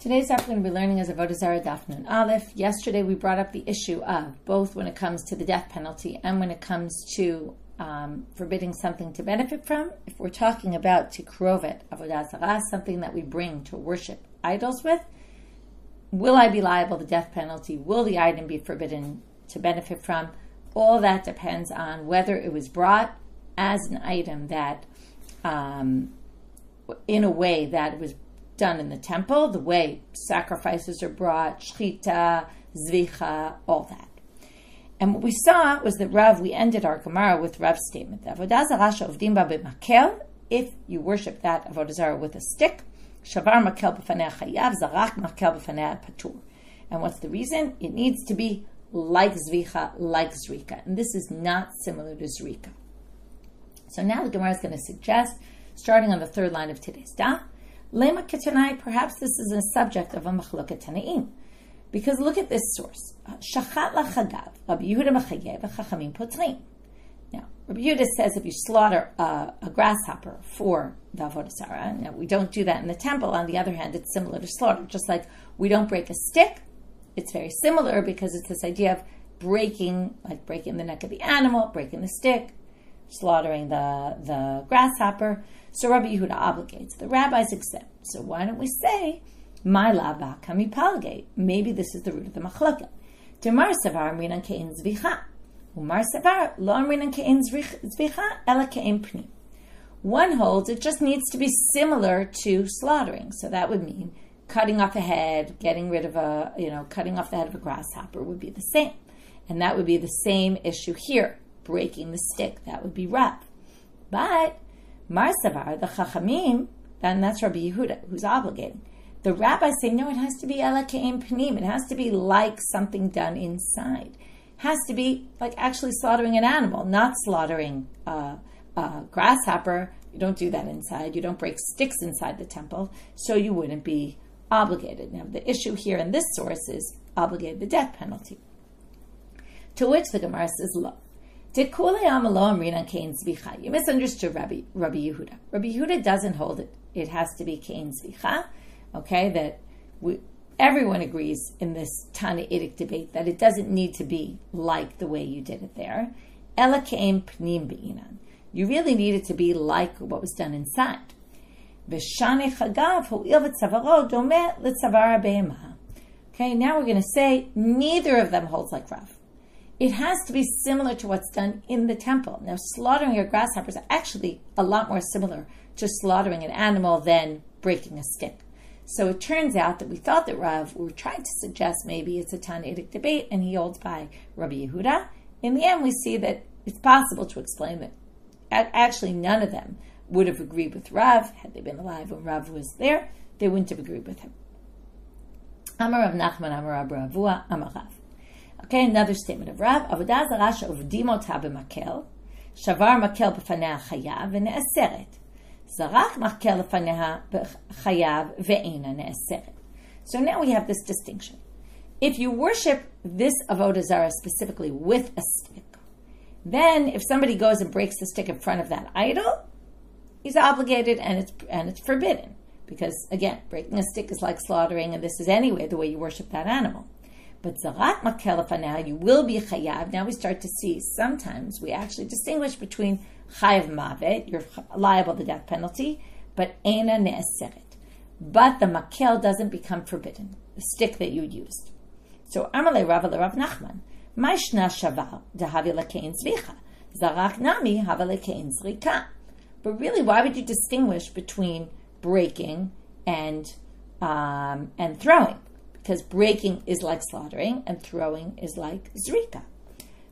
Today's daf we're going to be learning is Avodah Zarah Daf Nun Aleph. Yesterday we brought up the issue of both when it comes to the death penalty and when it comes to forbidding something to benefit from. If we're talking about tikrovet Avodah Zarah, something that we bring to worship idols with, will I be liable to death penalty? Will the item be forbidden to benefit from? All that depends on whether it was brought as an item that, in a way that was done in the temple, the way sacrifices are brought, shchita, zvicha, all that. And what we saw was that we ended our Gemara with Rav's statement, Avodah Zarah she'ovdim ba b'makel, if you worship that Avodah Zarah with a stick, shavar makel b'fanei chayav, zarach makel b'fanei patur. And what's the reason? It needs to be like zvicha, like zrika. And this is not similar to zrika. So now the Gemara is going to suggest, starting on the third line of today's daf, Lema ketanai, perhaps this is a subject of a machloket tanaim. Because look at this source. Shachat lachagav, Rabbi Yehuda mechayev, chachamim potrin. Now, Rabbi Yehuda says if you slaughter a grasshopper for the Avodah Zarah, now we don't do that in the temple. On the other hand, it's similar to slaughter. Just like we don't break a stick, it's very similar because it's this idea of breaking the neck of the animal, breaking the stick, slaughtering the grasshopper. So Rabbi Yehuda obligates. The rabbis accept. So why don't we say, my lava kami palgate? Maybe this is the root of the machloket. Demar savar minan kein zvicha. Umar savar lo minan kein zvicha ela kein pnim. One holds it just needs to be similar to slaughtering. So that would mean cutting off a head, cutting off the head of a grasshopper would be the same. And that would be the same issue here. Breaking the stick, that would be Rav. But Mar Savar, the Chachamim, and that's Rabbi Yehuda, who's obligating. The rabbis say, no, it has to be Ela Ke'im Pnim. It has to be like something done inside. It has to be like actually slaughtering an animal, not slaughtering a grasshopper. You don't do that inside. You don't break sticks inside the temple, so you wouldn't be obligated. Now, the issue here in this source is obligated the death penalty. To which the Gemara says, lo. You misunderstood Rabbi Yehuda. Rabbi Yehuda doesn't hold it. It has to be kein zvicha. Okay, that everyone agrees in this Tanaitic debate that it doesn't need to be like the way you did it there. Ela kein pnim beinan. You really need it to be like what was done inside. Okay, now we're going to say neither of them holds like Rav. It has to be similar to what's done in the temple. Now, slaughtering your grasshoppers is actually a lot more similar to slaughtering an animal than breaking a stick. So it turns out that we thought that Rav, we were trying to suggest maybe it's a Tanaitic debate, and he holds by Rabbi Yehuda. In the end, we see that it's possible to explain that actually none of them would have agreed with Rav. Had they been alive when Rav was there, they wouldn't have agreed with him. Amar Rav Nachman, Amar Rav Ravua, Amar Rav. Okay, another statement of Rav. Avodah Zarah she'ovdim ota b'makel, shavar makel b'fanei chayav v'ne'aseret. Zarach makel b'fanei chayav ve'ena ne'aseret. So now we have this distinction. If you worship this Avodah Zarah specifically with a stick, then if somebody goes and breaks the stick in front of that idol, he's obligated and it's forbidden. Because again, breaking a stick is like slaughtering, and this is anyway the way you worship that animal. But zarat makel lefaneh, you will be chayav. Now we start to see sometimes we actually distinguish between chayav mavet, you're liable to death penalty, but ena ne'aseret. But the makel doesn't become forbidden, the stick that you used. So Amalei Rav Rav Nachman, Maishna shavar dehavi lekein zvicha, zarak nami hava lekein zrika. But really, why would you distinguish between breaking and throwing? Because breaking is like slaughtering and throwing is like zrika.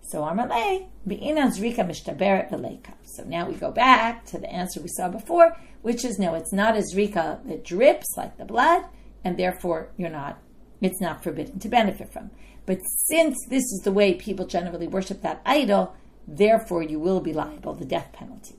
So Amalei, be'ina zrika mishtaberet v'leika. So now we go back to the answer we saw before, which is no, it's not a zrika that drips like the blood, and therefore it's not forbidden to benefit from. But since this is the way people generally worship that idol, therefore you will be liable to the death penalty.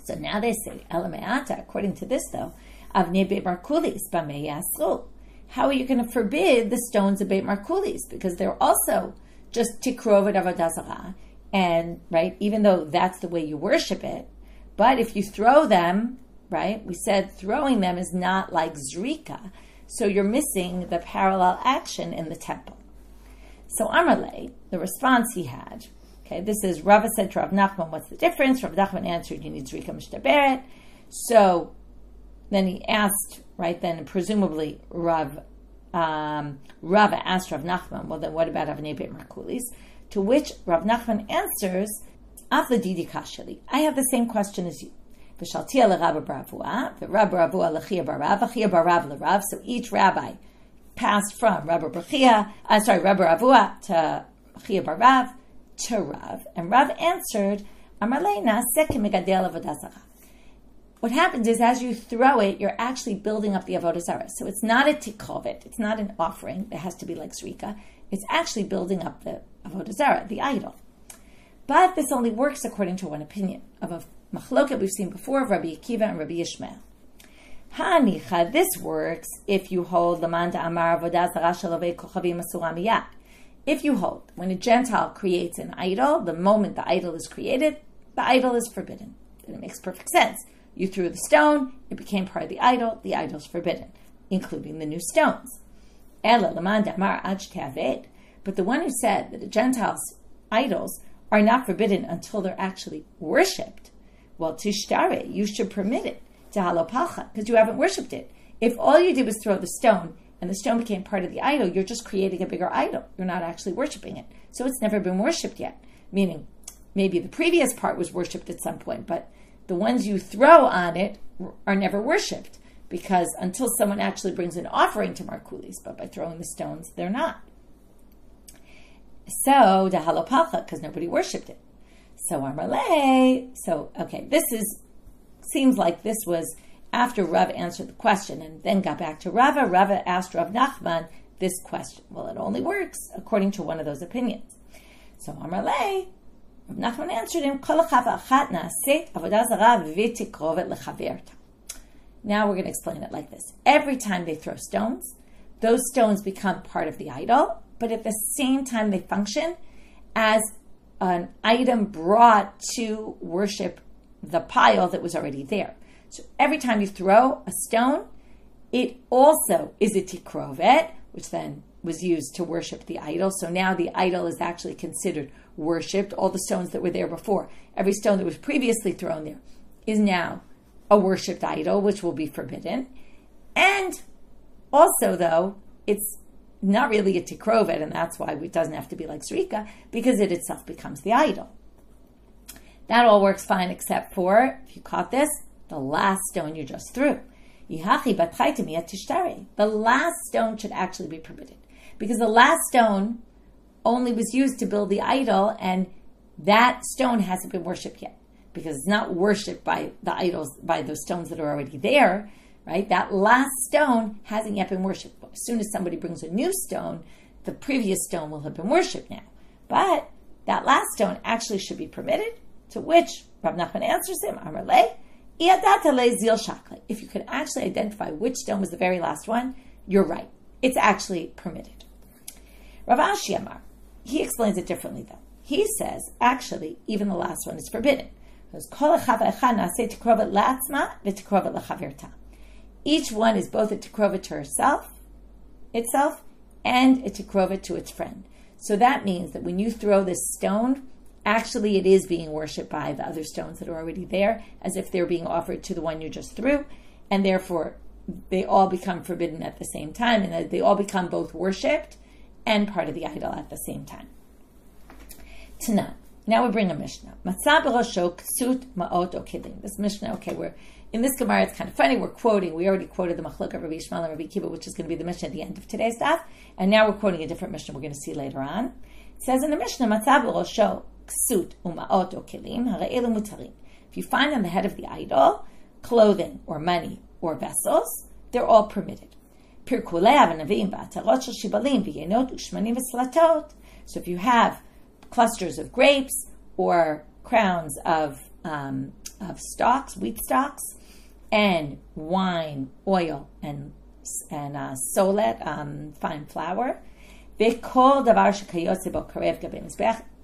So now they say, Elameata, according to this though, avnei beit markulis b'mei yasru. How are you going to forbid the stones of Beit Markulis? Because they're also just tikrovet Avodah Zarah, and right, even though that's the way you worship it, but if you throw them, right, we said throwing them is not like zrika. So you're missing the parallel action in the temple. So Amarle, the response he had, okay, this is Rava said to Rav Nachman, what's the difference? Rav Nachman answered, you need Zrika Mishtaberet. So then he asked, right then, presumably Rava asked Rav Nachman, well then what about Avnei Beit Markulis? To which Rav Nachman answers, Afla Didi Kashali, I have the same question as you. V'shaltia l'Rabba Baravua, v'Rabba Baravua l'Chia Barav, v'Chia Barav l'Rav. So each rabbi passed from Rabba Ravua to Chia Barav to Rav. And Rav answered, Amarleina sekim megadel avodah zarah. What happens is as you throw it, you're actually building up the Avodah Zarah. So it's not a tikkovet, it's not an offering that has to be like Zrika. It's actually building up the Avodah Zarah, the idol. But this only works according to one opinion of a machloket we've seen before of Rabbi Akiva and Rabbi Yishmael. Hanicha, this works if you hold Lamanda Amar Avodah Zarah Shalovei Kochavim Asura Miyad. If you hold, when a Gentile creates an idol, the moment the idol is created, the idol is forbidden. And it makes perfect sense. You threw the stone, it became part of the idol's forbidden, including the new stones. Ela Lamanda Amar Ad Shtei. But the one who said that the Gentiles' idols are not forbidden until they're actually worshipped, well, Tishtare, you should permit it. To halopalcha, because you haven't worshipped it. If all you did was throw the stone and the stone became part of the idol, you're just creating a bigger idol. You're not actually worshipping it. So it's never been worshipped yet. Meaning, maybe the previous part was worshipped at some point, but the ones you throw on it are never worshipped, because until someone actually brings an offering to Markulis, but by throwing the stones, they're not. So, the halopalcha, because nobody worshipped it. So, Amarle, seems like this was after Rav answered the question and then got back to Rava. Rava asked Rav Nachman this question. Well, it only works according to one of those opinions. So Amarle, Rav Nachman answered him, Now we're going to explain it like this. Every time they throw stones, those stones become part of the idol, but at the same time they function as an item brought to worship the pile that was already there. So every time you throw a stone, it also is a tikrovet, which then was used to worship the idol. So now the idol is actually considered worshipped. All the stones that were there before, every stone that was previously thrown there is now a worshipped idol, which will be forbidden. And also, though, it's not really a tikrovet, and that's why it doesn't have to be like Zrika, because it itself becomes the idol. That all works fine, except for, if you caught this, the last stone you just threw. The last stone should actually be permitted, because the last stone only was used to build the idol, and that stone hasn't been worshipped yet, because it's not worshipped by the idols, by those stones that are already there, right? That last stone hasn't yet been worshipped. As soon as somebody brings a new stone, the previous stone will have been worshipped now. But that last stone actually should be permitted, to which Rav Nachman answers him, Amarle, if you could actually identify which stone was the very last one, you're right. It's actually permitted. Rav Ashi Amar, he explains it differently though. He says, actually, even the last one is forbidden. Each one is both a tikrovet to itself, and a tikrovet to its friend. So that means that when you throw this stone, actually it is being worshipped by the other stones that are already there, as if they're being offered to the one you just threw, and therefore they all become forbidden at the same time, and they all become both worshipped and part of the idol at the same time. Tana. Now we bring a Mishnah. Matzah b'rosho ksut ma'ot o kelim. This Mishnah, we're in this Gemara, it's kind of funny, we already quoted the Machlok of Rabbi Yishmael and Rabbi Akiva, which is going to be the Mishnah at the end of today's daf, and now we're quoting a different Mishnah we're going to see later on. It says in the Mishnah, Matzah b'rosho ksut u'ma'ot o kelim, hara'elu mutarim. If you find on the head of the idol clothing or money or vessels, they're all permitted. Pirkulei avnavim v'atarot shel shibalim v'yenot u'shmanim v'slatot. So if you have clusters of grapes or crowns of stalks, wheat stalks, and wine, oil, and solet, fine flour,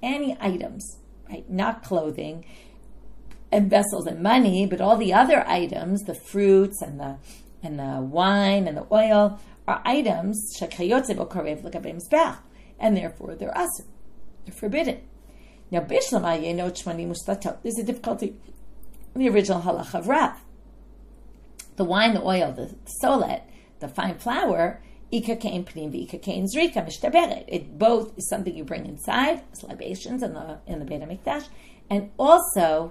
any items, right? Not clothing and vessels and money, but all the other items, the fruits and the wine and the oil, are items and therefore they're asur. They're forbidden. Now, there's a difficulty in the original halach of Rav. The wine, the oil, the solet, the fine flour, it both is something you bring inside, as libations in the Beit HaMikdash, and also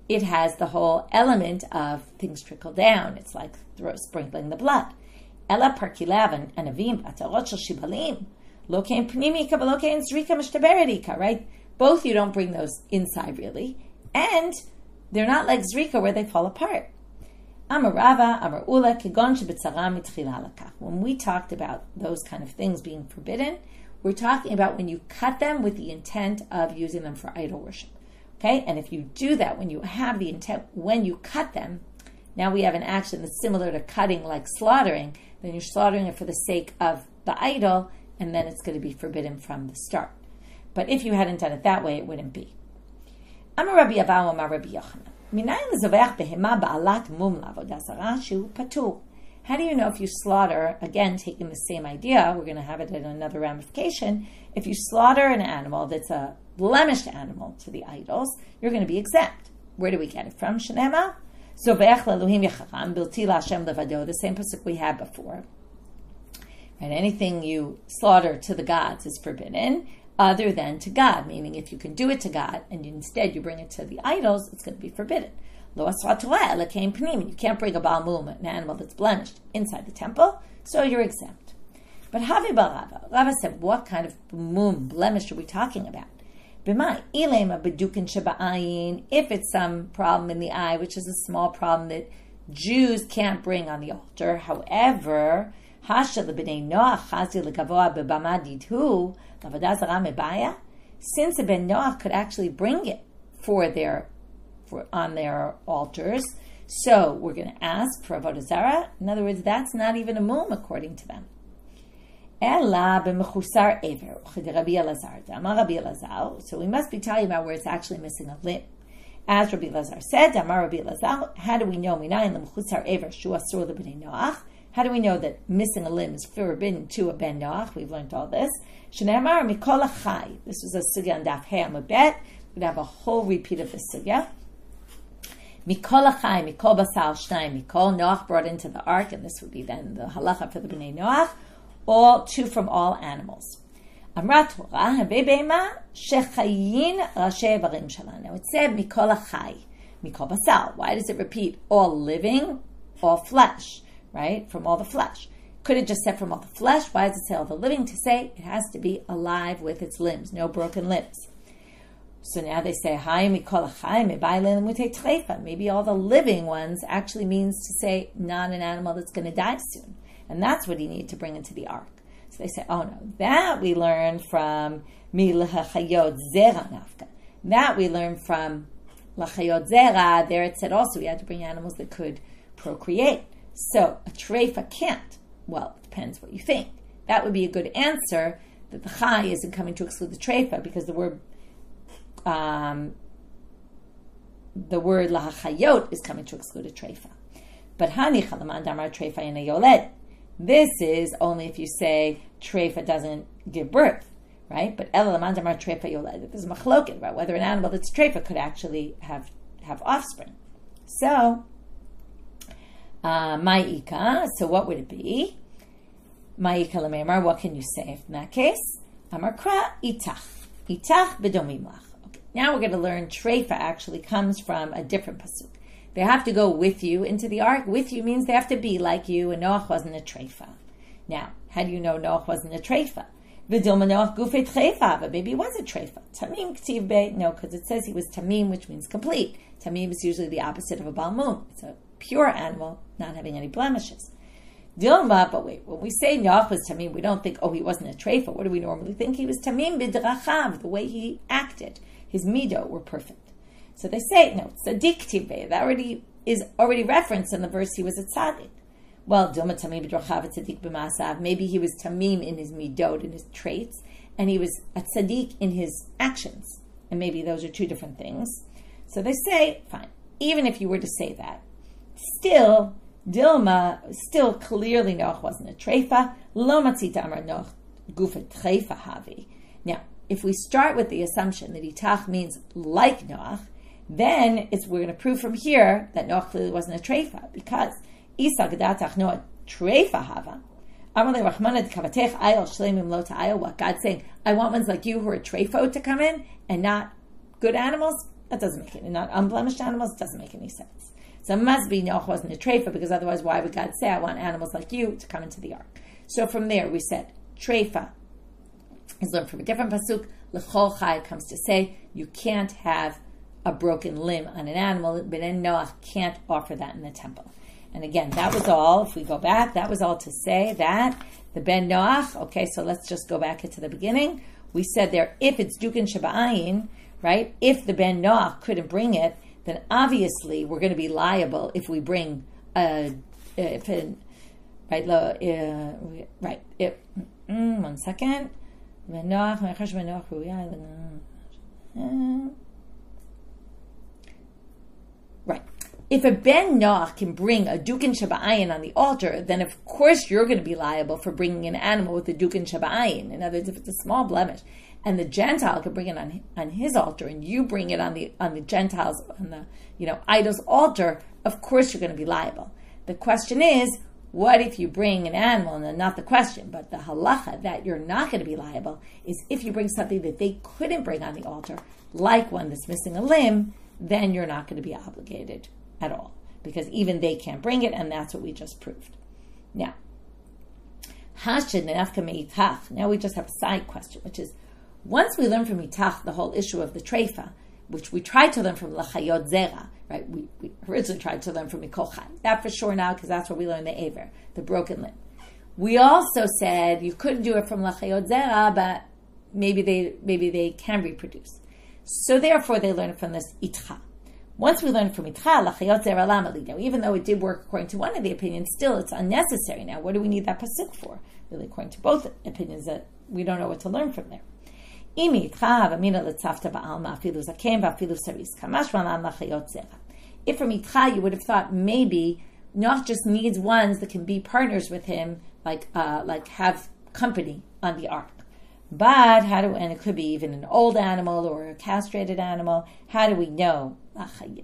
it has the whole element of things trickle down. It's like sprinkling the blood. Ela parkilav and avim atarot shel shibalim lo kein pnimika v'lo kein zrika mishtaberedika, right? Both you don't bring those inside really, and they're not like zrika where they fall apart. Amar Rava, Amar Ula, Kegon shebetzara mitchila lakach. When we talked about those kind of things being forbidden, we're talking about when you cut them with the intent of using them for idol worship. Okay? And if you do that, when you have the intent, when you cut them, now we have an action that's similar to cutting, like slaughtering, then you're slaughtering it for the sake of the idol, and then it's going to be forbidden from the start. But if you hadn't done it that way, it wouldn't be. Amar Rabbi Abahu, Amar Rabbi Yochanan. How do you know if you slaughter, again, taking the same idea, we're going to have it in another ramification, if you slaughter an animal that's a blemished animal to the idols, you're going to be exempt. Where do we get it from? Shenema? The same pasuk we had before. And anything you slaughter to the gods is forbidden, other than to God, meaning if you can do it to God and instead you bring it to the idols, it's going to be forbidden. You can't bring a Baal Mum, an animal that's blemished, inside the temple, so you're exempt. But Havi Bar Rava said, what kind of mum, blemish are we talking about? If it's some problem in the eye, which is a small problem that Jews can't bring on the altar, however, since a ben Noach could actually bring it on their altars, so we're going to ask for Avodah Zarah. In other words, that's not even a mum according to them. So we must be talking about where it's actually missing a limb. As Rabbi Elazar said, how do we know? How do we know that missing a limb is forbidden to a ben Noach? We've learned all this. This was a sugya on Daf Hey Amud Bet. We're going to have a whole repeat of this sugya. Mikol achai, mikol basal shnayim, mikol Noach brought into the ark, and this would be then the halacha for the bnei Noach, all two from all animals. Amrat Torah, havei beima shechayin rashe varim shalana. Now it said mikol achai, mikol basal. Why does it repeat all living, all flesh? Right? From all the flesh. Could it just say from all the flesh? Why does it say all the living? To say it has to be alive with its limbs, no broken limbs. So now they say, maybe all the living ones actually means to say not an animal that's going to die soon. And that's what he needed to bring into the ark. So they say, oh no, that we learn from milachayot zera nafka. That we learn from lachayot zera. There it said also we had to bring animals that could procreate. So a treifa can't. Well, it depends what you think. That would be a good answer, that the chai isn't coming to exclude the treifa, because the word lahachayot is coming to exclude a treifa. But hani chalaman damar treifa in a yoled. This is only if you say treifa doesn't give birth, right? But elalaman damar treifa yoled. There's a machloket about whether an animal that's treifa could actually have offspring. So Ma'ika, so what would it be? Ma'ika lememar, what can you say in that case? Amarkra itach. Itach bedomimlach. Okay, now we're going to learn treifa actually comes from a different pasuk. They have to go with you into the ark. With you means they have to be like you, and Noach wasn't a treifa. Now, how do you know Noach wasn't a treifa? V'dilma Noach gufei treifa, but maybe he was a treifa. Tamim k'tiv be, no, because it says he was tamim, which means complete. Tamim is usually the opposite of a Baal Mum. It's a pure animal, not having any blemishes. Dilma, but wait, when we say Noach was tamim, we don't think, oh, he wasn't a treifa. What do we normally think? He was tamim b'drachav, the way he acted. His mido were perfect. So they say, no, tzaddik tiveh, that is already referenced in the verse he was a tzaddik. Well, Dilma tamim b'drachav, tzaddik b'masav, maybe he was tamim in his midot, in his traits, and he was a tzaddik in his actions. And maybe those are two different things. So they say, fine, even if you were to say that, still, Dilma, still clearly Noach wasn't a treifa. Lo matzita amar Noach gufa treifa havi. Now, if we start with the assumption that itach means like Noach, then we're going to prove from here that Noach clearly wasn't a treifa, because Isa gedatach Noach treifa hava. What God's saying, I want ones like you who are treifo to come in and not good animals. That doesn't make any, not unblemished animals, doesn't make any sense. So it must be Noach wasn't a treifa, because otherwise why would God say, I want animals like you to come into the ark? So from there we said, treifa is learned from a different pasuk. L'chol chai comes to say, you can't have a broken limb on an animal, but then Noach can't offer that in the temple. And again, that was all, if we go back, that was all to say that the Ben Noach, okay, so let's just go back into the beginning. We said there, if it's Dukin Shaba'ayin, right, if the Ben Noach couldn't bring it, then obviously we're going to be liable if we bring one second. Right. If a Ben Noach can bring a Dukin Shaba'ayin on the altar, then of course you're going to be liable for bringing an animal with a Dukin Shaba'ayin. In other words, if it's a small blemish, and the Gentile can bring it on his altar, and you bring it on the Gentiles, on the idol's altar, of course you're going to be liable. The question is, what if you bring an animal, and not the question, but the halacha that you're not going to be liable is if you bring something that they couldn't bring on the altar, like one that's missing a limb, then you're not going to be obligated at all, because even they can't bring it, and that's what we just proved. Now, now we just have a side question, which is, once we learn from Itach the whole issue of the treifa, which we tried to learn from Lachayot Zarah, right? We originally tried to learn from Mikol Chai. That for sure now, because that's where we learned the Aver, the broken limb. We also said you couldn't do it from Lachayot Zarah, but maybe they can reproduce. So therefore they learned from this Itcha. Once we learned from Itcha, Lachayot Zarah Lamali. Now, even though it did work according to one of the opinions, still it's unnecessary now. What do we need that pasuk for? Really, according to both opinions, that we don't know what to learn from there. If from Itcha you would have thought maybe Noach just needs ones that can be partners with him, like have company on the ark. But and it could be even an old animal or a castrated animal. How do we know?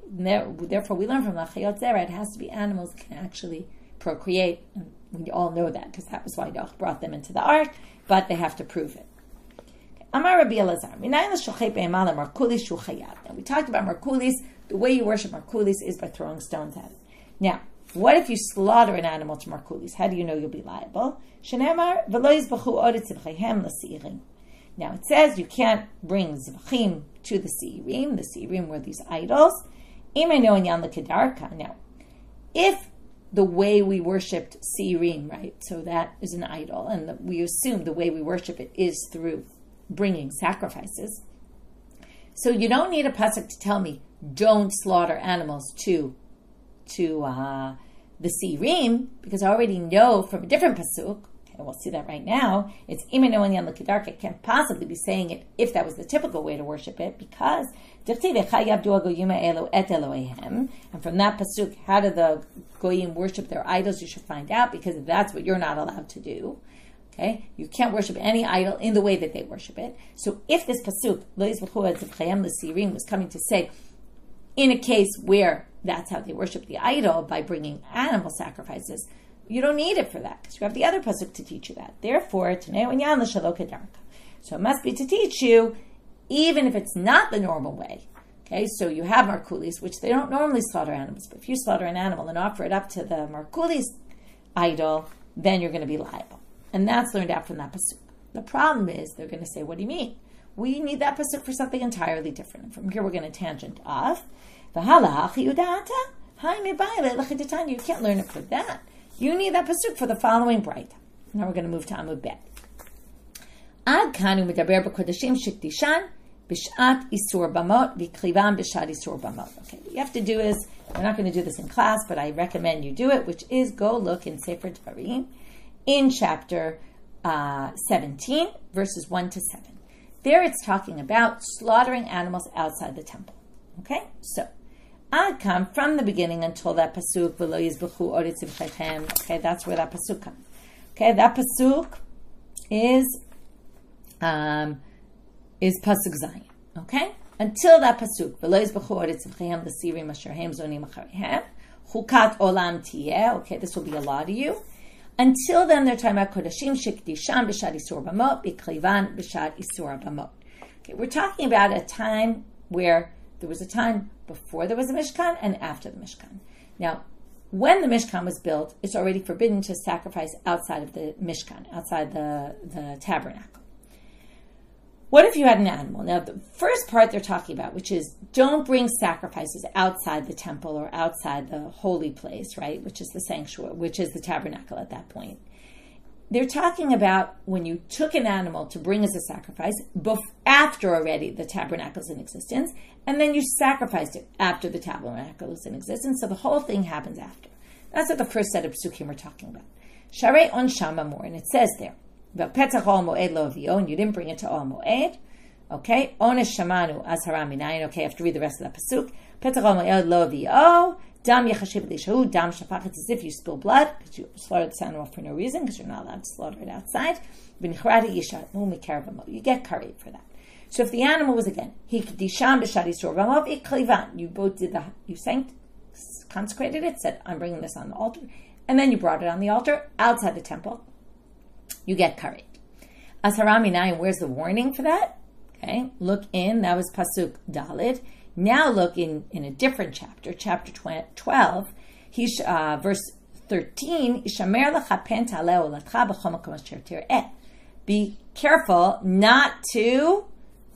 Therefore, we learn from Lachayot Zarah, it has to be animals that can actually procreate. And we all know that, because that was why Noach brought them into the ark, but they have to prove it. Amar Rabbi Elazar, now we talked about markulis. The way you worship markulis is by throwing stones at it. Now, what if you slaughter an animal to markulis? How do you know you'll be liable? Now it says you can't bring zvachim to the seirim. The seirim were these idols. Now, if the way we worshipped seirim, right? So that is an idol, and we assume the way we worship it is through bringing sacrifices. So you don't need a pasuk to tell me don't slaughter animals to the seirim, because I already know from a different pasuk. Okay, we'll see that right now. It's imenoan yan l'kedarka. It can't possibly be saying it if that was the typical way to worship it, because and from that pasuk, how do the goyim worship their idols? You should find out, because that's what you're not allowed to do. Okay, you can't worship any idol in the way that they worship it. So if this pasuk was coming to say, in a case where that's how they worship the idol, by bringing animal sacrifices, you don't need it for that, because you have the other pasuk to teach you that. Therefore, so it must be to teach you, even if it's not the normal way. Okay, so you have markulis, which they don't normally slaughter animals, but if you slaughter an animal and offer it up to the markulis idol, then you're going to be liable. And that's learned out from that pasuk. The problem is, they're going to say, what do you mean? We need that pasuk for something entirely different. And from here, we're going to tangent off. You can't learn it for that. You need that pasuk for the following bright. Now we're going to move to Amud Bet. Okay, what you have to do is, we're not going to do this in class, but I recommend you do it, which is go look in Sefer Dvarim, in chapter 17, verses 1 to 7. There it's talking about slaughtering animals outside the temple. Okay? So, Adkam, from the beginning until that pasuk, v'lo yizbechu od tzivchechem. Okay, that's where that pasuk comes. Okay, that pasuk is pasuk Zayin. Okay, until that pasuk, v'lo yizbechu od tzivchechem l'sirim asher hem zonim acharehem. Chukat olam tiyeh. Okay, this will be a law to you. Until then, they're talking about kodashim shekdisham b'shad isur b'mot b'klivan b'shad isur b'mot. Okay, we're talking about a time where there was a time before there was a Mishkan and after the Mishkan. Now, when the Mishkan was built, it's already forbidden to sacrifice outside of the Mishkan, outside the tabernacle. What if you had an animal? Now, the first part they're talking about, which is don't bring sacrifices outside the temple or outside the holy place, right? Which is the sanctuary, which is the tabernacle at that point. They're talking about when you took an animal to bring as a sacrifice after already the tabernacle is in existence, and then you sacrificed it after the tabernacle is in existence, so the whole thing happens after. That's what the first set of psukim we're talking about. Sharei on Shamamor, and it says there, Petach ol moed lo avio, and you didn't bring it to ol moed. Okay, onesh shamanu azhara minayin. Okay, I have to read the rest of that pasuk. Petach ol moed lo avio. Dam yechashiv l'ishahu, dam shafach. It's as if you spill blood, because you slaughtered this animal for no reason, because you're not allowed to slaughter it outside. You get curried for that. So if the animal was again, you both did you consecrated it, said, I'm bringing this on the altar, and then you brought it on the altar outside the temple, you get curried. Asara minayin, where's the warning for that? Okay, look in, that was pasuk Dalid. Now look in a different chapter, chapter 12, verse 13. Be careful not to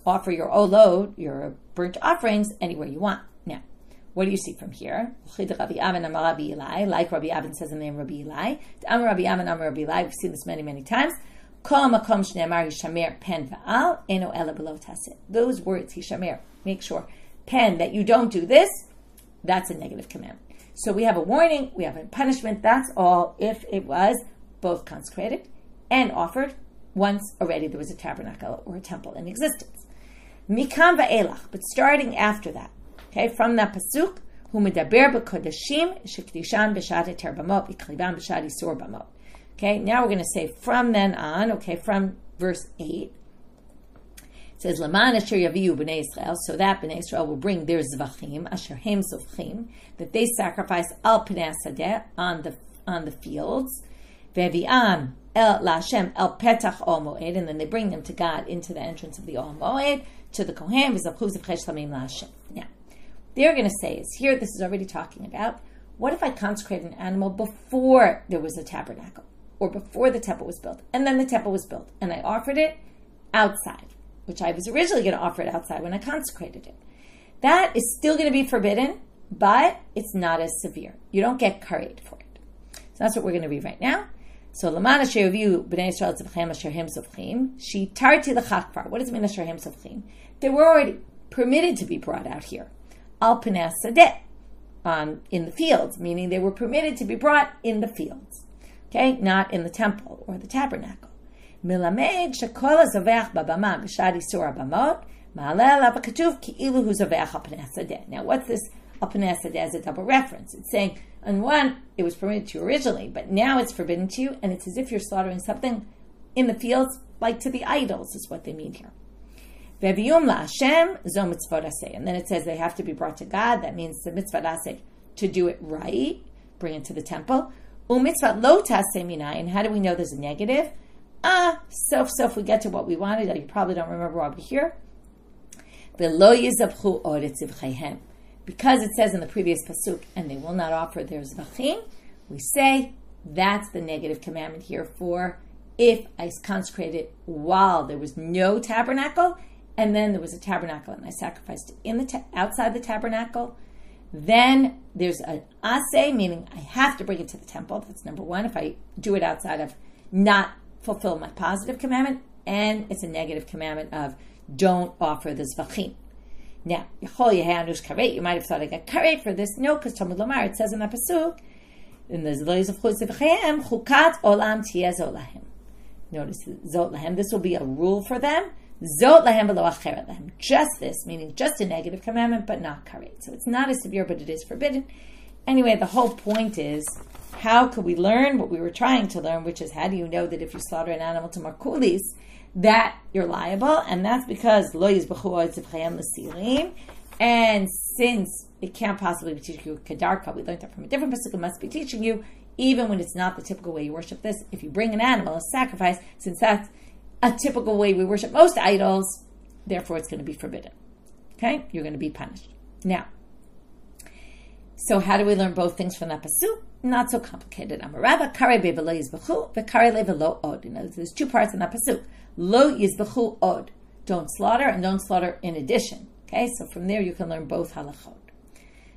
offer your olod, your burnt offerings, anywhere you want. Now, what do you see from here? Like Rabbi Avin says in the name Rabbi Eli. We've seen this many, many times. Those words, hishamer, make sure. Pen, that you don't do this, that's a negative commandment. So we have a warning, we have a punishment, that's all if it was both consecrated and offered once already there was a tabernacle or a temple in existence. Mikam va'elach, but starting after that, okay, from that pasuk, hu medaber b'kodashim shekdishan b'shad eter b'mot b'kliban b'shad isur b'mot. Okay, now we're going to say from then on, okay, from verse 8, it says, Laman asher yaviyu b'nei Israel, so that b'nei Israel will bring their zvachim, asher hem zovchim, that they sacrifice al pnei sadeh, on the fields, ve'vi'am el la'Hashem el petach ol moed, and then they bring them to God into the entrance of the ol moed, to the kohen, v'zavchu zevchei shlamim la'Hashem. Now, they're going to say, is here, this is already talking about, what if I consecrate an animal before there was a tabernacle, or before the temple was built, and then the temple was built, and I offered it outside, which I was originally going to offer it outside when I consecrated it. That is still going to be forbidden, but it's not as severe. You don't get curried for it. So that's what we're going to read right now. So, Laman asher yaviyu b'nei Yisrael tzivchem asher hem zovchim, shitarti l'chakfar. What does it mean asher hem zovchim? They were already permitted to be brought out here. Al pnei sadeh, in the fields, meaning they were permitted to be brought in the fields. Okay, not in the temple or the tabernacle. Milamed shekol hazovech babama b'shad isur b'mot ma'aleh alav ha'katuv ki'ilu hu zovech al pnei sadeh. Now, what's this al pnei sadeh as a double reference? It's saying, on one, it was permitted to you originally, but now it's forbidden to you, and it's as if you're slaughtering something in the fields, like to the idols, is what they mean here. Ve'viyum la'Hashem zo mitzvot aseh. And then it says they have to be brought to God. That means the mitzvot aseh, to do it right, bring it to the temple. U'mitzvot lo taseh minayin. How do we know there's a negative? So if we get to what we wanted, you probably don't remember why we're here. Because it says in the previous pasuk, and they will not offer their zvachim, we say that's the negative commandment here for if I consecrated while there was no tabernacle, and then there was a tabernacle and I sacrificed it outside the tabernacle, then there's an aseh, meaning I have to bring it to the temple. That's number one. If I do it outside of not fulfill my positive commandment, and it's a negative commandment of don't offer the zvachim. Now, you might have thought I got karet for this. No, because Talmud Lomar, it says in that pasuk, in the Zlays of Chukat Olam Tiyeh Zot Lahem. Notice Zot Lahem, this will be a rule for them. Zot lahem v'lo acheret lahem. Just this, meaning just a negative commandment, but not karet. So it's not as severe, but it is forbidden. Anyway, the whole point is, how could we learn what we were trying to learn, which is how do you know that if you slaughter an animal to markulis, that you're liable? And that's because lo yizbachu od zivchayim l'sirim. And since it can't possibly be teaching you kedarka, we learned that from a different pasuk, it must be teaching you, even when it's not the typical way you worship this, if you bring an animal, a sacrifice, since that's a typical way we worship most idols, therefore it's going to be forbidden. Okay? You're going to be punished. Now, so how do we learn both things from that pasuk? Not so complicated. Amarava kare velo yizbachu v'kare velo od. You know, there's two parts in that pasuk. Lo yizbachu od. Don't slaughter, and don't slaughter in addition. Okay, so from there you can learn both halachot.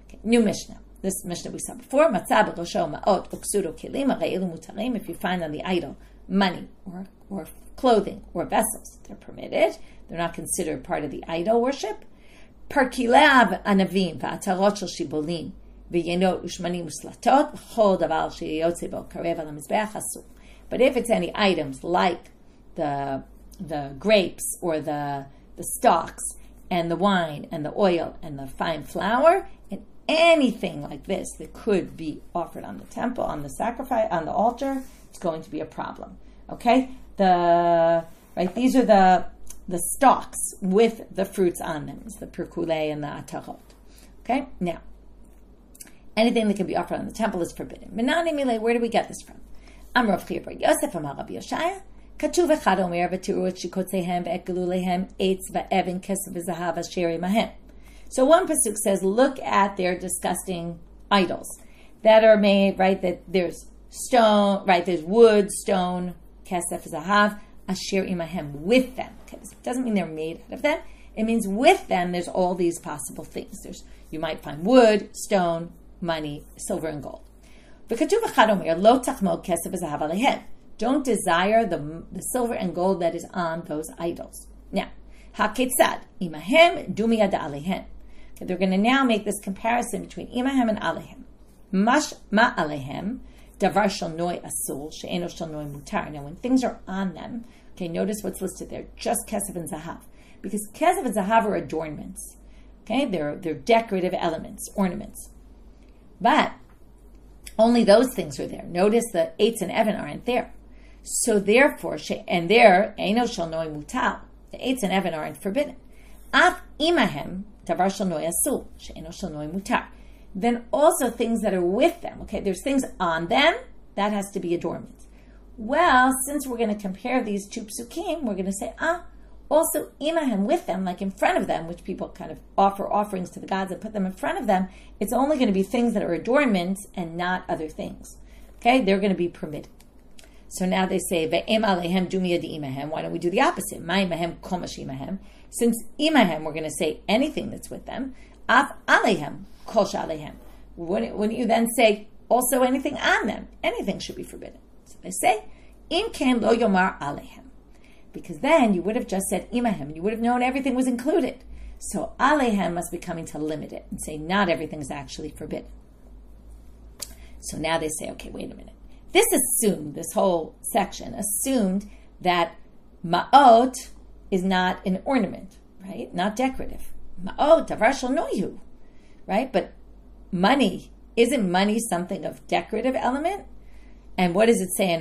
Okay, new Mishnah. This Mishnah we saw before. Matzah b'rosho ma'ot uksuro kelim ha'reilu mutarim. If you find on the idol money or clothing or vessels, they're permitted. They're not considered part of the idol worship. Parkilev anavim va'atarot shel shibolim. But if it's any items like the grapes or the stalks and the wine and the oil and the fine flour and anything like this that could be offered on the temple, on the sacrifice, on the altar, it's going to be a problem. Okay? These are the stalks with the fruits on them. It's the perkule and the atarot. Okay? Now, anything that can be offered on the temple is forbidden. Menani mile, where do we get this from? Amrav Chia bar Yosef Amar Rabbi Yoshaya. Katuv echad omer v'tiru et shikotzehem ve'ekelu lehem eitz va'evin kesef v'zahav asher imahem. So one pasuk says, look at their disgusting idols that are made, right? That there's stone, right? There's wood, stone, kesef zahav asher imahem, with them. Okay, this doesn't mean they're made out of them. It means with them. There's all these possible things. You might find wood, stone, money, silver, and gold. Don't desire the silver and gold that is on those idols. Now, haketzad imahem dumiyad alehem. They're going to now make this comparison between imahem and alehem. Mash ma alehem davar shel noi asul she'eno shel noi mutar. Now, when things are on them, okay, notice what's listed there: just kesef and zahav, because kesef and zahav are adornments. Okay, they're decorative elements, ornaments. But only those things are there. Notice the eitz and even aren't there. So therefore, and there, eino shel noi mutal, the eitz and even aren't forbidden. Af imahem davar shel noi asul, she'eno shel noi mutar. Then also things that are with them. Okay, there's things on them, that has to be adornment. Well, since we're going to compare these two psukim, we're going to say, also imahem, with them, like in front of them, which people kind of offer offerings to the gods and put them in front of them, it's only going to be things that are adornments and not other things. Okay, they're going to be permitted. So now they say, ve'em alehem dumiyad imahem. Why don't we do the opposite? Ma imahem komash imahem. Since imahem, we're going to say anything that's with them. Af alehem kol shalehem. Wouldn't you then say also anything on them? Anything should be forbidden. So they say, im ken lo yomar alehem. Because then you would have just said imahem, and you would have known everything was included. So alehem must be coming to limit it and say not everything is actually forbidden. So now they say, okay, wait a minute. This whole section assumed that ma'ot is not an ornament, right? Not decorative. Ma'ot, davar shel noyu, right? But isn't money something of decorative element? And what does it say in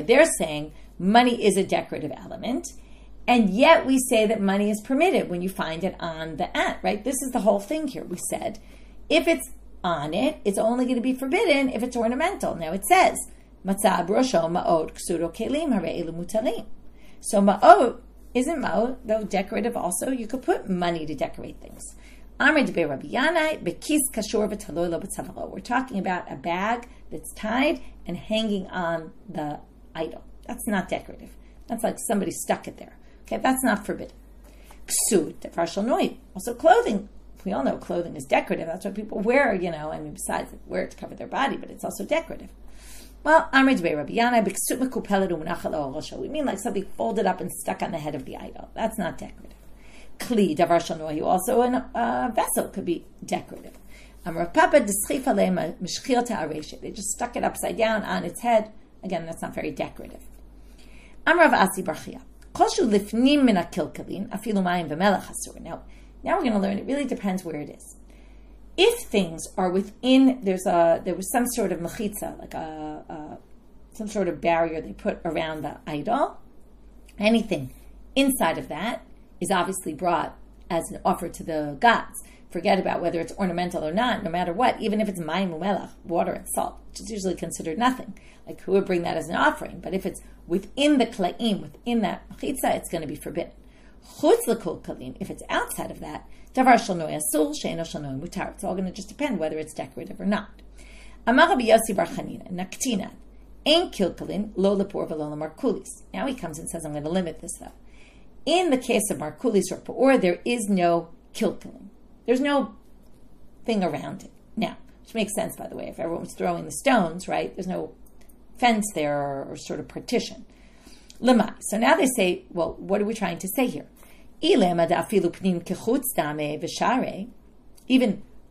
they're saying money is a decorative element, and yet we say that money is permitted when you find it on the ant, right? This is the whole thing here. We said, if it's on it, it's only going to be forbidden if it's ornamental. Now it says, matzah brosho ma'ot ksuro kelim hare'ilu mutarim. So ma'ot, isn't ma'ot, though decorative also? You could put money to decorate things. Amr debei Rabbi Yanai, bekis kashor v'taloy lo b'tzavaro. We're talking about a bag that's tied and hanging on the idol. That's not decorative. That's like somebody stuck it there. Okay, that's not forbidden. Ksud, davar shel noi. Also clothing. We all know clothing is decorative. That's what people wear, besides wear it to cover their body, but it's also decorative. Well, Amr debei Rabbi Yanai, beksut mekupeled u'munachal al rosho. We mean like something folded up and stuck on the head of the idol. That's not decorative. Kli, davar shel noi. Also a vessel could be decorative. Amr Papa deschif alei mishchil ta'areshet. They just stuck it upside down on its head. Again, that's not very decorative. Amrav Asi Barchia. Now we're going to learn it really depends where it is. If things are within, there was some sort of mechitza, like some sort of barrier they put around the idol, anything inside of that is obviously brought as an offer to the gods. Forget about whether it's ornamental or not, no matter what, even if it's mayim umelach, water and salt, which is usually considered nothing. Like who would bring that as an offering? But if it's within the kla'im, within that mechitza, it's going to be forbidden. Chutz l'kol kalim, if it's outside of that, davar shalnoi asul, she'eno shalnoi mutar. It's all going to just depend whether it's decorative or not. Amar Rabbi Yossi bar Chanina, naktina, ein kilkalin, lo lepor v'lo markulis. Now he comes and says, I'm going to limit this though. In the case of markulis or poor, there is no kilkalin. There's no thing around it. Now, which makes sense, by the way, if everyone was throwing the stones, right? There's no fence there or sort of partition. Lemai. So now they say, well, what are we trying to say here? Even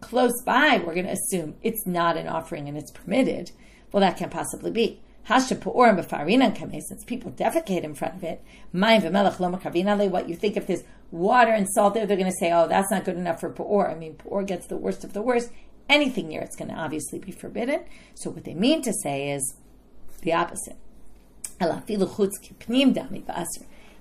close by, we're going to assume it's not an offering and it's permitted. Well, that can't possibly be. Since people defecate in front of it, what you think if there's water and salt there, they're going to say, oh, that's not good enough for Pa'or. I mean, Pa'or gets the worst of the worst. Anything near it's going to obviously be forbidden. So what they mean to say is the opposite.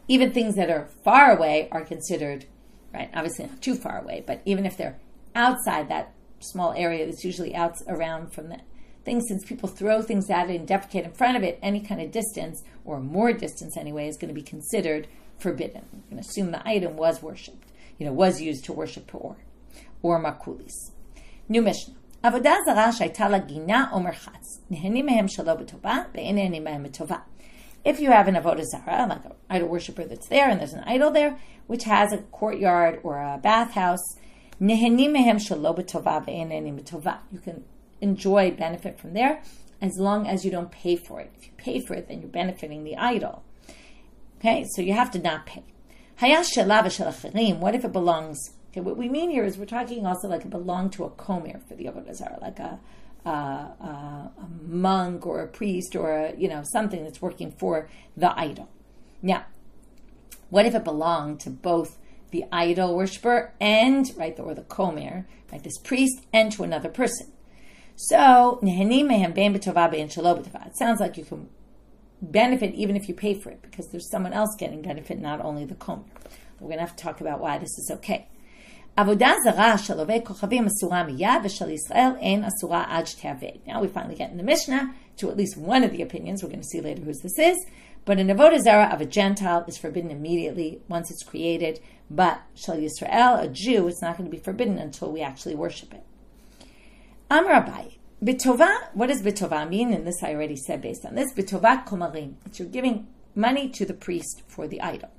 Even things that are far away are considered, right, obviously not too far away, but even if they're outside that small area that's usually out around from the thing, since people throw things at it and defecate in front of it, any kind of distance, or more distance anyway, is going to be considered forbidden. We're going to assume the item was worshipped, was used to worship Pa'or, or Makulis. New Mishnah. Avodah Zarah shayta la gina omer chatz. Neheni mehem shalo b'tova, ve'eneni mehem b'tova. If you have an Avodah Zarah, like an idol worshiper that's there, and there's an idol there, which has a courtyard or a bathhouse, neheni mehem shalo b'tova, ve'eneni b'tova. You can enjoy, benefit from there, as long as you don't pay for it. If you pay for it, then you're benefiting the idol. Okay, so you have to not pay. What if it belongs? Okay, what we mean here is we're talking also like it belonged to a komer for the Avodah Zarah, like a monk or a priest or something that's working for the idol. Now, what if it belonged to both the idol worshiper and or the komer, this priest, and to another person? So, it sounds like you can benefit even if you pay for it, because there's someone else getting benefit, not only the komer. We're going to have to talk about why this is okay. Avodah Zarah shalovei kochavim asura miyad v'shal Yisrael ein asura ad shte'aved. Now we finally get in the Mishnah to at least one of the opinions. We're going to see later whose this is. But an Avodah Zarah of a Gentile is forbidden immediately once it's created. But shal Yisrael, a Jew, it's not going to be forbidden until we actually worship it. Amar Abaye. B'tova, what does b'tova mean? And this I already said based on this. B'tova komarim. It's you're giving money to the priest for the idol.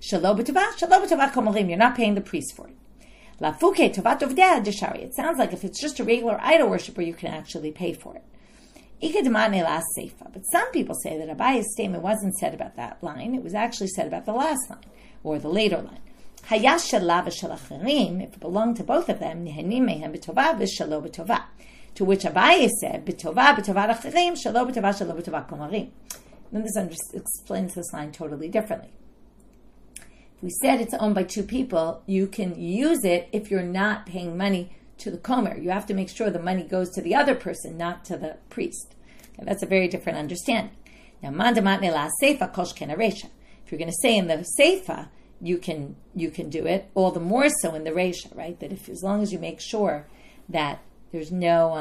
Shalo b'tova komarim. You're not paying the priest for it. Lafuke tovat ovdeh deshari. It sounds like if it's just a regular idol worshiper, you can actually pay for it. Ikadmane la seifa. But some people say that Abaye's statement wasn't said about that line. It was actually said about the last line, or the later line. Hayash shalav v'shel acherim. If it belonged to both of them, nehenim mehem b'tova v'shalo b'tova. To which Abaye said, b'tova b'tova acherim, shalo b'tova komarim. Then this explains this line totally differently. If we said it's owned by two people, you can use it if you're not paying money to the komer. You have to make sure the money goes to the other person, not to the priest. Okay, that's a very different understanding. Now, mandamatne la seifa koshken aresha. If you're going to say in the seifa, you can do it. All the more so in the resha, right? That if as long as you make sure that there's no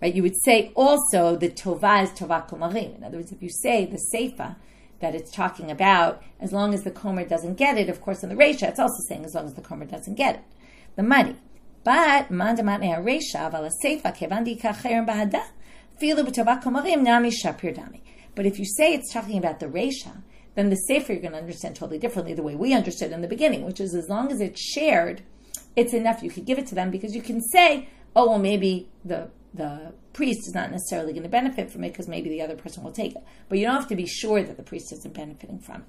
right, you would say also the tova is tova komarim. In other words, if you say the seifa that it's talking about, as long as the komer doesn't get it, of course in the resha it's also saying as long as the komer doesn't get it, the money. But mandamatne haresha vala seifa kevandi kacherim bahada filu b'tova komarim nami shapir dami. But if you say it's talking about the resha, then the seifa you're going to understand totally differently the way we understood in the beginning, which is as long as it's shared, it's enough. You could give it to them because you can say, oh, well, maybe the priest is not necessarily going to benefit from it because maybe the other person will take it. But you don't have to be sure that the priest isn't benefiting from it.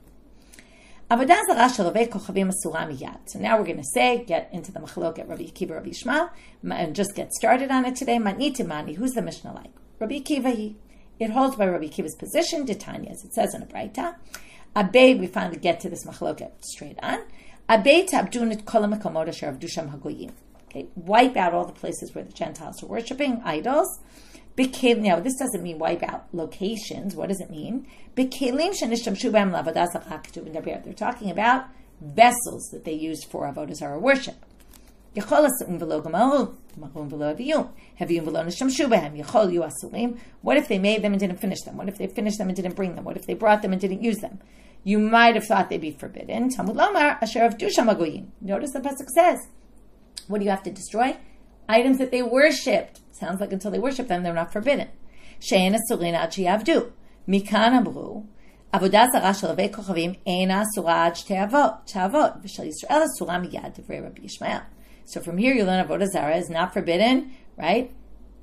Avodah Zarah shalovei kochavim asura miyad. So now we're going to get into the machlok at Rabbi Akiva, Rabbi Yishmael, and just get started on it today. Mani timani, who's the Mishnah like? Rabbi Akiva, it holds by Rabbi Akiva's position, Titania, as it says in a Braita. Abed, we finally get to this machloket straight on. Abed tabdun kol hamakomot asher avdu sham hagoyim. Okay, wipe out all the places where the Gentiles are worshiping idols. Now, this doesn't mean wipe out locations. What does it mean? They're talking about vessels that they used for Avodah Zarah worship. What if they made them and didn't finish them? What if they finished them and didn't bring them? What if they brought them and didn't use them? You might have thought they'd be forbidden. Notice the pasuk says, what do you have to destroy? Items that they worshipped. Sounds like until they worship them, they're not forbidden. She'en asurina ad she'yavdu. Mikan amru, avodah zarah shel avei kochavim eina asura ad she'avod. V'shel Yisrael asura miyad divrei Rabbi Yishmael. So from here you learn avodah zarah is not forbidden, right?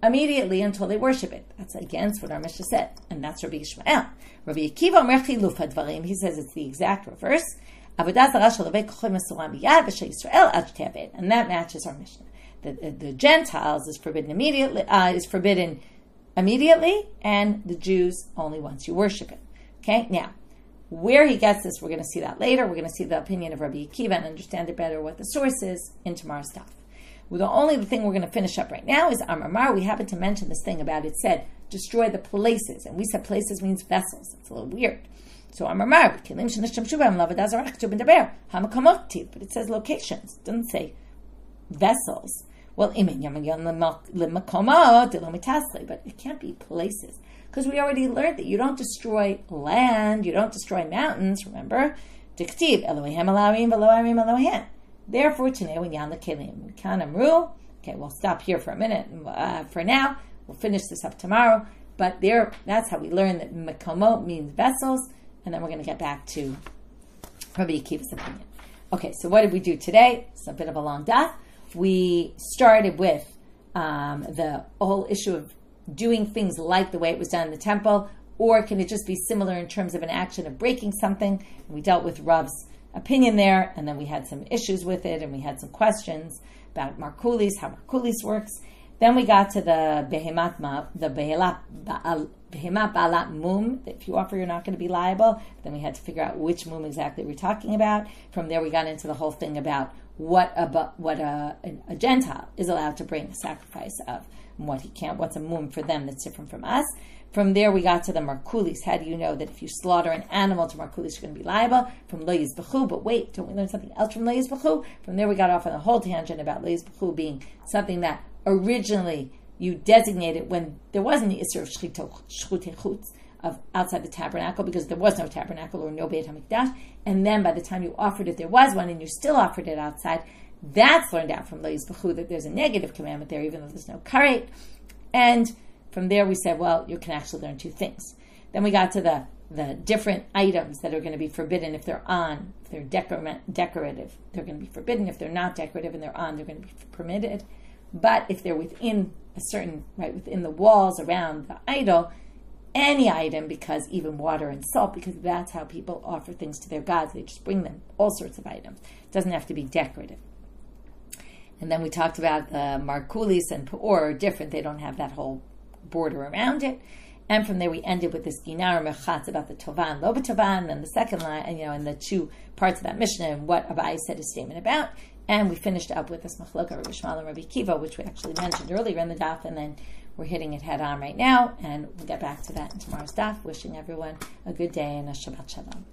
Immediately until they worship it. That's against what our Mishnah said. And that's Rabbi Yishmael. Rabbi Akiva omer chiluf hadvarim. He says it's the exact reverse. Avodah zarah shel avei kochavim asura miyad v'shel Yisrael ad she'avod. And that matches our Mishnah. The Gentiles is forbidden immediately, and the Jews only once you worship it. Okay, now where he gets this, we're going to see that later. We're going to see the opinion of Rabbi Akiva and understand it better what the source is in tomorrow's stuff. Well, the thing we're going to finish up right now is Amar Mar. We happen to mention this thing about it said destroy the places, and we said places means vessels. It's a little weird. So Amar Mar, but it says locations. It doesn't say vessels. Well, but it can't be places. Because we already learned that you don't destroy land, you don't destroy mountains, remember? Therefore, okay, we'll stop here for a minute. For now, we'll finish this up tomorrow. But that's how we learn that mekomot means vessels, and then we're going to get back to Rabbi Akiva's opinion. Okay, so what did we do today? It's a bit of a long daf. We started with the whole issue of doing things like the way it was done in the temple, or can it just be similar in terms of an action of breaking something? And we dealt with Rav's opinion there, and then we had some issues with it, and we had some questions about Markulis, how Markulis works. Then we got to the Behemat Balat Mum, that if you offer, you're not going to be liable. Then we had to figure out which Mum exactly we're talking about. From there, we got into the whole thing about what a Gentile is allowed to bring a sacrifice of, and what he can't, what's a mum for them that's different from us. From there we got to the markulis. How do you know that if you slaughter an animal to markulis, you're going to be liable? From lo yizbechu, but wait, don't we learn something else from lo yizbechu? From there we got off on a whole tangent about lo yizbechu being something that originally you designated when there wasn't the issur of shchutei chutz, of outside the tabernacle, because there was no tabernacle or no Beit HaMikdash, and then by the time you offered it, there was one, and you still offered it outside. That's learned out from Lo Yizbechu, that there's a negative commandment there, even though there's no karet. And from there we said, well, you can actually learn two things. Then we got to the different items that are going to be forbidden if they're on, if they're decorative, they're going to be forbidden. If they're not decorative and they're on, they're going to be permitted. But if they're within a certain, within the walls around the idol, any item, because even water and salt, because that's how people offer things to their gods. They just bring them all sorts of items. It doesn't have to be decorative. And then we talked about the markulis and pu'or are different. They don't have that whole border around it. And from there we ended with this ginar mechatz about the tovan, lo b'tovan, and then the second line, and the two parts of that Mishnah and what Abai said his statement about. And we finished up with this machloka Rabbi Yishmael and Rabbi Akiva, which we actually mentioned earlier in the daf, and then we're hitting it head on right now, and we'll get back to that in tomorrow's daf. Wishing everyone a good day and a Shabbat Shalom.